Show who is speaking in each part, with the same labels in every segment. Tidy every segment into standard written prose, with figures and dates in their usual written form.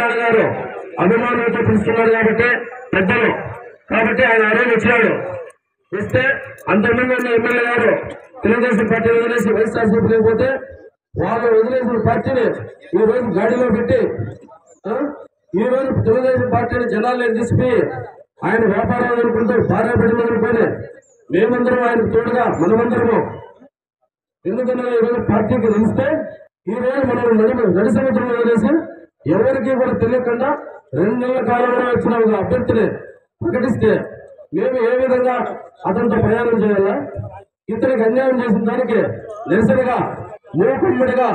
Speaker 1: నాయుడు గారు అభిమానులతో పిలుస్తున్నారు కాబట్టి పెద్దలు కాబట్టి ఆయన ఆ రోజు వచ్చాడు. వస్తే అంతమంది ఉన్న ఎమ్మెల్యే గారు తెలుగుదేశం పార్టీ వదిలేసి వైఎస్ఆర్సీపీ లేకపోతే వాళ్ళు వదిలేసిన పార్టీని ఈ రోజు గాడిలో పెట్టి ఈ రోజు తెలుగుదేశం పార్టీని జనాలను తీసుకుని ఆయన వ్యాపారాలు అనుకుంటూ భార్య బిడ్డలు అనుకుని మేమందరం ఆయన తోడుగా మనమందరము ఎందుకన్నా ఈ రోజు పార్టీకి నిలిస్తే ఈ రోజు మనం నడి సంవత్సరం వదిలేసి ఎవరికి కూడా తెలియకుండా 2 నెలల కాలంలో వచ్చిన ఒక అభ్యర్థిని ప్రకటిస్తే మేము ఏ విధంగా అతనితో ప్రయాణం చేయాలా? ఇతనికి అన్యాయం చేసిన దానికి నిరసనగా మూకుమ్మడిగా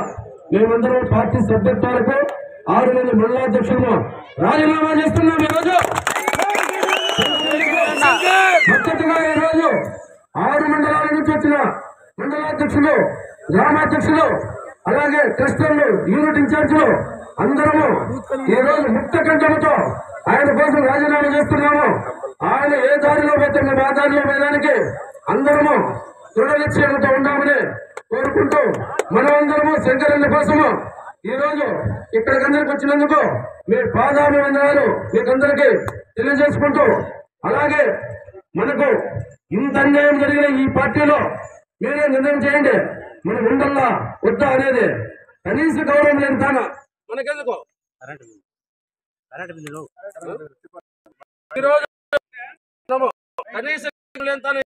Speaker 1: మేమందరం పార్టీ సభ్యత్వాలకు 6 మంది మండలాధ్యక్షులను రాజీనామా చేస్తున్నాం. ఈరోజు మద్దతుగా ఈరోజు 6 మండలాల నుంచి వచ్చిన మండలాధ్యక్షులు, గ్రామాధ్యక్షులు, అలాగే క్లస్టర్లు, యూనిట్ ఇన్ఛార్జీలు అందరము ఈ రోజు ముక్త కంఠంతో ఆయన కోసం రాజీనామా చేస్తున్నాము. ఆయన ఏ దారిలో పోతే మేము ఆ దారిలో పోయడానికి అందరము దృఢ నిశ్చయంతో ఉండామని కోరుకుంటూ మనమందరము శంకరన్న కోసము ఈ రోజు ఇక్కడికందరికి వచ్చినందుకు మీ పాదాభివందనాలు మీకందరికీ తెలియజేసుకుంటూ, అలాగే మనకు ఇంత అన్యాయం జరిగిన ఈ పార్టీలో మీరే నిర్ణయం చేయండి, మనం ఉండాలా వద్దా అనేది. కనీస గౌరవం లేని తాన మనకెందుకు ఈరోజు కనీస లేని తాను